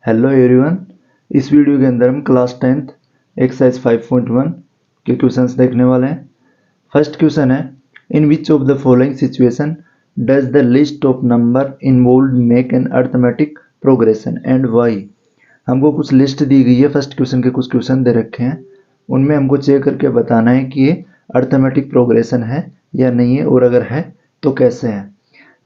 Hello everyone. इस video के अंदर हम क्लास 10th एक्सरसाइज 5.1 के क्वेश्चंस देखने वाले हैं। फर्स्ट क्वेश्चन है, in which of the following situation does the list of number involve make an arithmetic progression and why. हमको कुछ लिस्ट दी गई है, फर्स्ट क्वेश्चन के कुछ क्वेश्चन दे रखे हैं, उनमें हमको चेक करके बताना है कि ये अर्थमेटिक प्रोग्रेशन है या नहीं है, और अगर है तो कैसे है।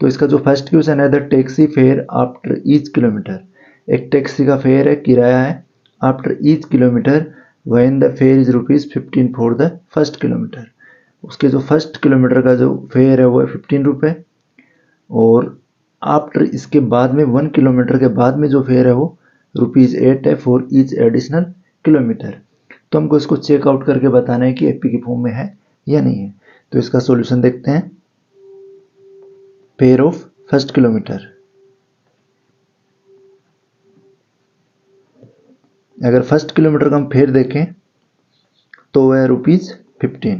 तो इसका जो फर्स्ट क्वेश्चन है, the taxi fare after each kilometre. एक टैक्सी का फेयर है, किराया है, after each kilometre when the fair is ₹15 for the first kilometre. उसके जो फर्स्ट किलोमीटर का जो फेयर है वो है 15 रुपये, और आफ्टर इसके बाद में 1 किलोमीटर के बाद में जो फेयर है वो ₹8 है फॉर ईच एडिशनल किलोमीटर। तो हमको इसको चेकआउट करके बताना है कि एपी की फॉर्म में है या नहीं है। तो इसका सॉल्यूशन देखते हैं। फेयर ऑफ फर्स्ट किलोमीटर, अगर फर्स्ट किलोमीटर का हम फेयर देखें तो वह है ₹15।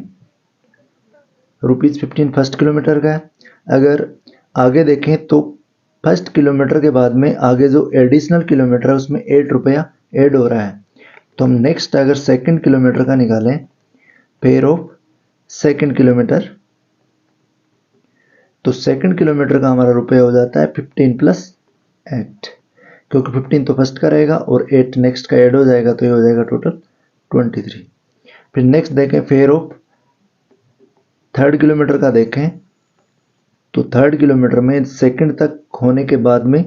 ₹15 फर्स्ट किलोमीटर का है। अगर आगे देखें तो फर्स्ट किलोमीटर के बाद में आगे जो एडिशनल किलोमीटर है उसमें ₹8 ऐड हो रहा है। तो हम नेक्स्ट अगर सेकंड किलोमीटर का निकालें, फेयर ऑफ सेकंड किलोमीटर, तो सेकंड किलोमीटर का हमारा रुपया हो जाता है 15 + 8, क्योंकि 15 तो फर्स्ट का रहेगा और 8 नेक्स्ट का ऐड हो जाएगा, तो ये हो जाएगा टोटल 23। फिर नेक्स्ट देखें, फेयर ऑफ थर्ड किलोमीटर का देखें तो थर्ड किलोमीटर में सेकंड तक होने के बाद में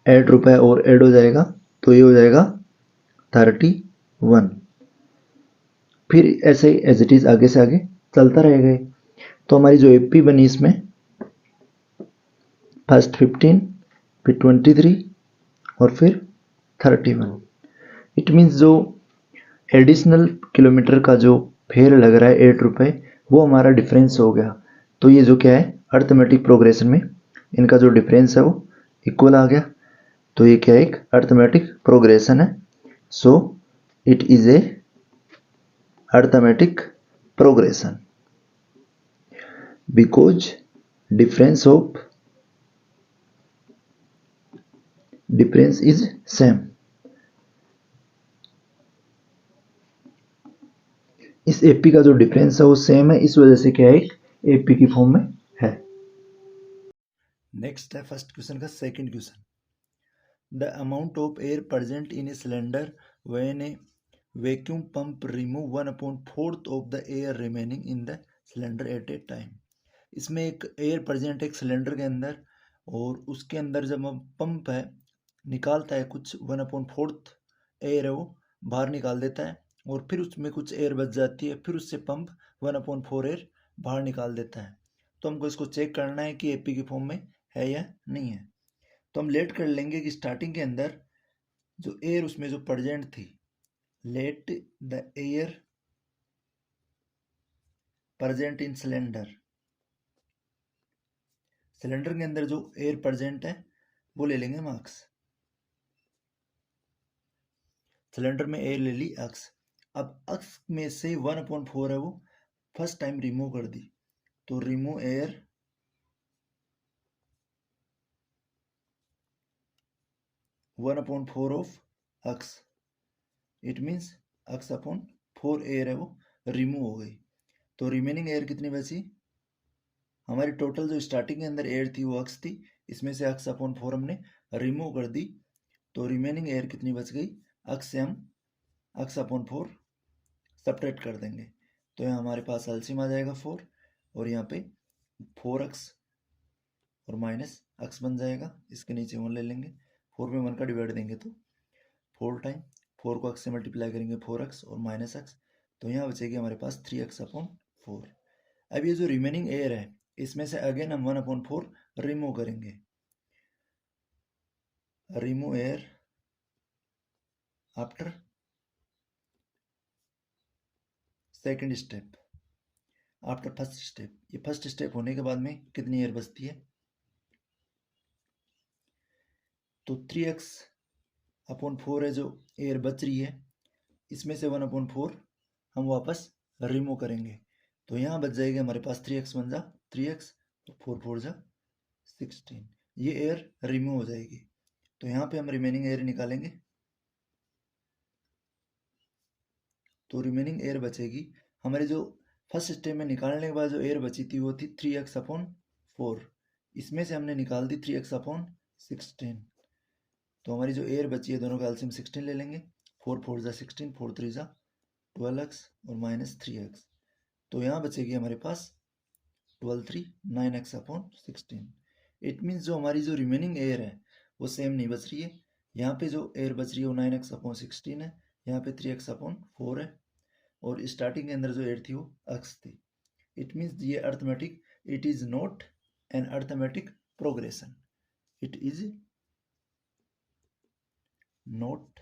₹8 और ऐड हो जाएगा, तो ये हो जाएगा 31। फिर ऐसे ही एज इट इज आगे से आगे चलता रहेगा। तो हमारी जो एपी बनी इसमें फर्स्ट 15, फिर 23 और फिर 31। इट मीन्स जो एडिशनल किलोमीटर का जो फेयर लग रहा है ₹8, वो हमारा डिफरेंस हो गया। तो ये जो क्या है, अर्थमेटिक प्रोग्रेशन में इनका जो डिफरेंस है वो इक्वल आ गया। तो ये क्या है, एक अर्थमेटिक प्रोग्रेशन है। So it is a arithmetic progression because difference is same। इस एपी का जो डिफरेंस है वो सेम है, इस वजह से क्या है, एपी की फॉर्म में है। नेक्स्ट है फर्स्ट क्वेश्चन का second question, the amount of air present in a cylinder when A vacuum pump remove 1/4 of the air remaining in the cylinder eight A time. इसमें एक एयर प्रेजेंट एक cylinder के अंदर, और उसके अंदर जब हम पंप है निकालता है, कुछ 1/4 एयर है वो बाहर निकाल देता है, और फिर उसमें कुछ एयर बच जाती है, फिर उससे पंप 1/4 एयर बाहर निकाल देता है। तो हमको इसको चेक करना है कि एपी की फॉर्म में है या नहीं है। तो हम लेट कर लेंगे कि स्टार्टिंग के अंदर जो एयर उसमें जो प्रेजेंट थी, let the air present in cylinder, cylinder के अंदर जो एयर प्रेजेंट है वो ले लेंगे मार्क्स। सिलेंडर में एयर ले ली एक्स। अब एक्स में से 1/4 है वो फर्स्ट टाइम रिमूव कर दी, तो remove air 1/4 of x. It means x/4 air है वो रिमूव हो गई। तो रिमेनिंग एयर कितनी बची, हमारी टोटल जो स्टार्टिंग के अंदर एयर थी वो x थी, इसमें से x/4 हमने रिमूव कर दी, तो रिमेनिंग एयर कितनी बच गई, x से हम x/4 सब्ट्रैक्ट कर देंगे। तो यहाँ हमारे पास एलसीएम आ जाएगा 4, और यहाँ पे 4x और माइनस x बन जाएगा, इसके नीचे 1 ले लेंगे, 4 में 1 का डिवाइड देंगे तो 4 टाइम 4 को x से मल्टीप्लाई करेंगे 4x और माइनस x, तो यहाँ बचेगी हमारे पास 3x/4। अब ये जो रिमेनिंग एयर है इसमें से अगेन हम 1/4 रिमूव करेंगे। Remove air after second step, after first step. ये फर्स्ट स्टेप होने के बाद में कितनी एयर बचती है, तो 3x/4 है जो एयर बच रही है, इसमें से 1/4 हम वापस रिमूव करेंगे, तो यहाँ बच जाएगी हमारे पास 3x बन जा 3x, तो 4 4 जा 16, ये एयर रिमूव हो जाएगी। तो यहाँ पे हम रिमेनिंग एयर निकालेंगे, तो रिमेनिंग एयर बचेगी हमारी जो फर्स्ट स्टेप में निकालने के बाद जो एयर बची थी वो थी 3x/4। इसमें से हमने निकाल दी 3x/16। तो हमारी जो एयर बची है दोनों का एलसीएम 16 ले लेंगे। 4 4 जा 16, 4 3 जा 12x और -3x। तो यहाँ बचेगी हमारे पास 12 3 9x/16। इट मीन्स जो हमारी जो रिमेनिंग एयर है वो सेम नहीं बच रही है। यहाँ पे जो एयर बच रही है वो 9x/16 है, यहाँ पे 3x/4 है, और स्टार्टिंग के अंदर जो एयर थी वो x थी। इट मीन्स ये arithmetic, it is not an arithmetic progression, it is not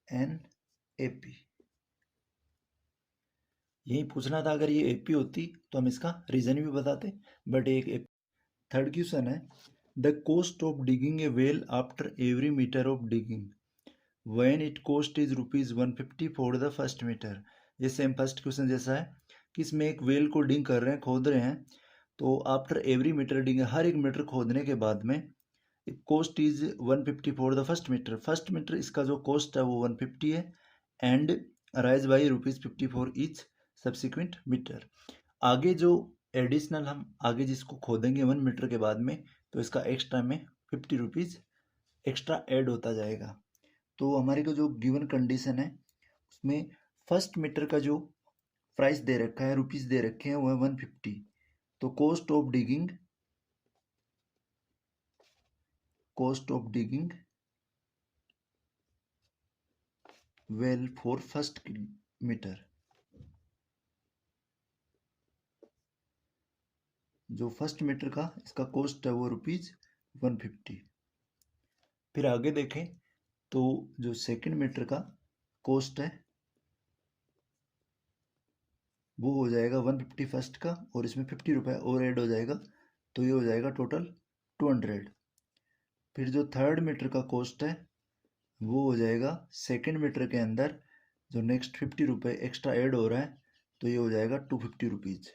an AP. यही पूछना था, अगर ये एपी होती तो हम इसका रीजन भी बताते, बट एक एपी। थर्ड क्वेश्चन है, the cost of digging a well after every metre of digging when it cost is ₹150 for the first metre. ये सेम फर्स्ट क्वेश्चन जैसा है कि इसमें एक वेल को डिंग कर रहे हैं, खोद रहे हैं, तो आफ्टर एवरी मीटर डिंग, हर एक मीटर खोदने के बाद में cost is 150 for the first metre. First metre इसका जो कॉस्ट है वो 150 है, and rise by ₹50 for each subsequent metre. आगे जो एडिशनल हम आगे जिसको खोदेंगे 1 मीटर के बाद में, तो इसका एक्स्ट्रा में ₹50 एक्स्ट्रा ऐड होता जाएगा। तो हमारे को जो गिवन कंडीशन है उसमें फर्स्ट मीटर का जो प्राइस दे रखा है, रुपीज़ दे रखे हैं, वो है 150। तो cost of digging well for first metre, जो फर्स्ट मीटर का इसका कॉस्ट है वो ₹150। फिर आगे देखें तो जो सेकंड मीटर का कॉस्ट है वो हो जाएगा 150 फर्स्ट का, और इसमें ₹50 और ऐड हो जाएगा, तो ये हो जाएगा टोटल 200। फिर जो थर्ड मीटर का कॉस्ट है वो हो जाएगा सेकंड मीटर के अंदर जो नेक्स्ट ₹50 एक्स्ट्रा ऐड हो रहा है, तो ये हो जाएगा ₹250।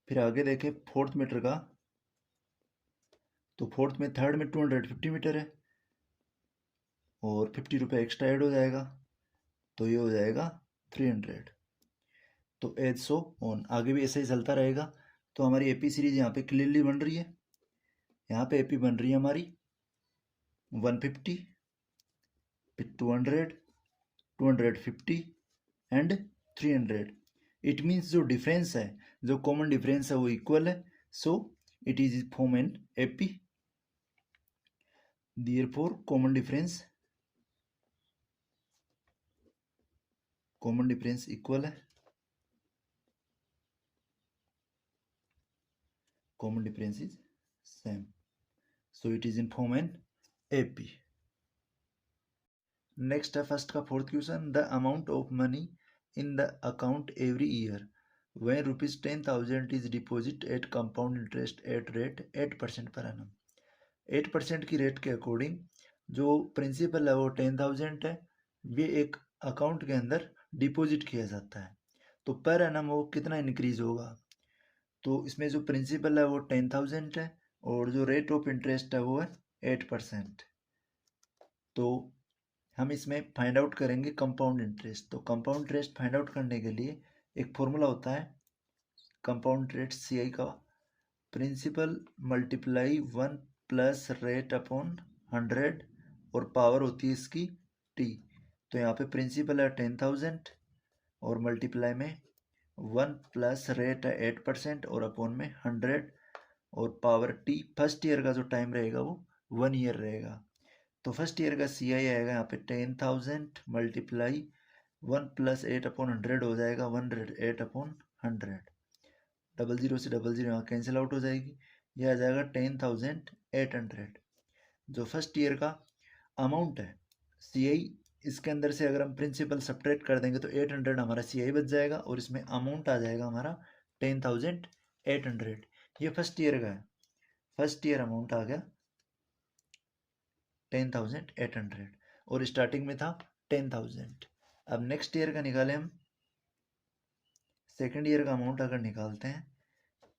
फिर आगे देखें फोर्थ मीटर का, तो फोर्थ में थर्ड में 250 मीटर है और ₹50 एक्स्ट्रा ऐड हो जाएगा, तो ये हो जाएगा 300। तो एज सो ऑन, आगे भी ऐसे ही चलता रहेगा। तो हमारी एपी सीरीज यहाँ पे क्लियरली बन रही है। यहाँ पे एपी बन रही है हमारी 150, फिर 200, 250 एंड 300। इट मीन्स जो डिफरेंस है, जो कॉमन डिफरेंस है वो इक्वल है, so it is form an AP. Therefore common difference equal है, common difference is same, so it is in form an AP. Next है फर्स्ट का fourth question, the amount of money in the account every year when ₹10,000 is deposit at compound interest at rate 8% per annum। 8% की rate के according जो principal है वो 10,000 है, ये एक अकाउंट के अंदर डिपॉजिट किया जाता है, तो पर एनम वो कितना इंक्रीज होगा। तो इसमें जो प्रिंसिपल है वो 10,000 है और जो रेट ऑफ इंटरेस्ट है वो है 8%। तो हम इसमें फाइंड आउट करेंगे कंपाउंड इंटरेस्ट। तो कंपाउंड इंटरेस्ट फाइंड आउट करने के लिए एक फॉर्मूला होता है कंपाउंड इंटरेस्ट CI का, principal multiply 1 plus rate upon 100 और पावर होती है इसकी T। तो यहाँ पे प्रिंसिपल है 10,000 और मल्टीप्लाई में 1 प्लस रेट है 8% और अपॉन में 100 और पावर T। फर्स्ट ईयर का जो टाइम रहेगा वो 1 ईयर रहेगा। तो फर्स्ट ईयर का CI आएगा यहाँ पे 10,000 मल्टीप्लाई 1 प्लस 8/100 हो जाएगा 108/100। 00 से 00 यहाँ कैंसिल आउट हो जाएगी, यह आ जाएगा 10,800। जो फर्स्ट ईयर का अमाउंट है CI, इसके अंदर से अगर हम प्रिंसिपल सब्ट्रैक्ट कर देंगे तो 800 हमारा CI बच जाएगा और इसमें अमाउंट आ जाएगा हमारा 10,800। ये फर्स्ट ईयर का है, फर्स्ट ईयर अमाउंट आ गया 10,800 और स्टार्टिंग में था 10,000। अब नेक्स्ट ईयर का निकालें हम, सेकेंड ईयर का अमाउंट अगर निकालते हैं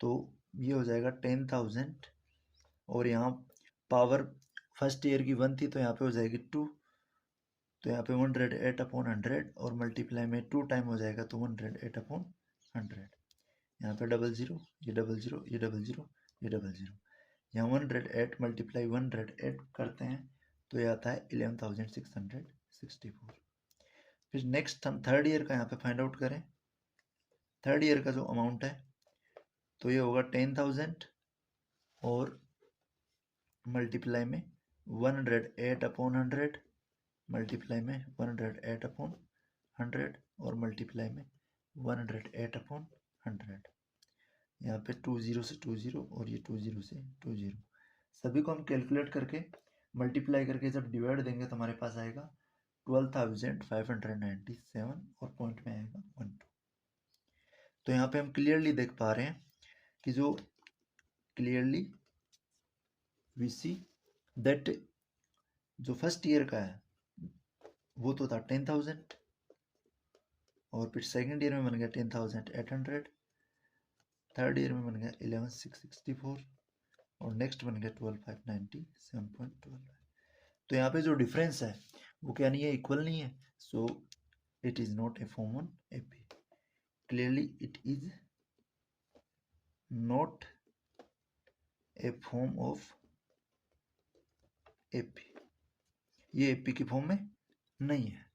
तो ये हो जाएगा 10,000 और यहाँ पावर फर्स्ट ईयर की 1 थी तो यहाँ पे हो जाएगी 2, तो यहाँ पे 108/100 और मल्टीप्लाई में 2 टाइम हो जाएगा तो 108/100। यहाँ पे 00, ये 00, ये 00, ये 00। यहाँ 108 मल्टीप्लाई 108 करते हैं तो ये आता है 11,664। फिर नेक्स्ट हम थर्ड ईयर का यहाँ पे फाइंड आउट करें। थर्ड ईयर का जो अमाउंट है तो ये होगा 10,000 और मल्टीप्लाई में 108/100, मल्टीप्लाई में 108/100 और मल्टीप्लाई में 108/100। यहाँ पे 20 से 20 और ये 20 से 20। सभी को हम कैलकुलेट करके मल्टीप्लाई करके जब डिवाइड देंगे तो हमारे पास आएगा 12,597 और पॉइंट में आएगा 12। तो यहाँ पे हम क्लियरली देख पा रहे हैं कि जो क्लियरली वी सी दैट जो फर्स्ट ईयर का है वो तो था 10,000 और फिर सेकेंड ईयर में बन गया 10,800, थर्ड ईयर में बन गया 11,664 और नेक्स्ट बन गया 12,597.12। तो यहाँ पे जो डिफरेंस है वो क्या नहीं है, इक्वल नहीं है, so it is not a form on AP. Clearly it is not a form of AP, ये एपी की फॉर्म में नहीं है।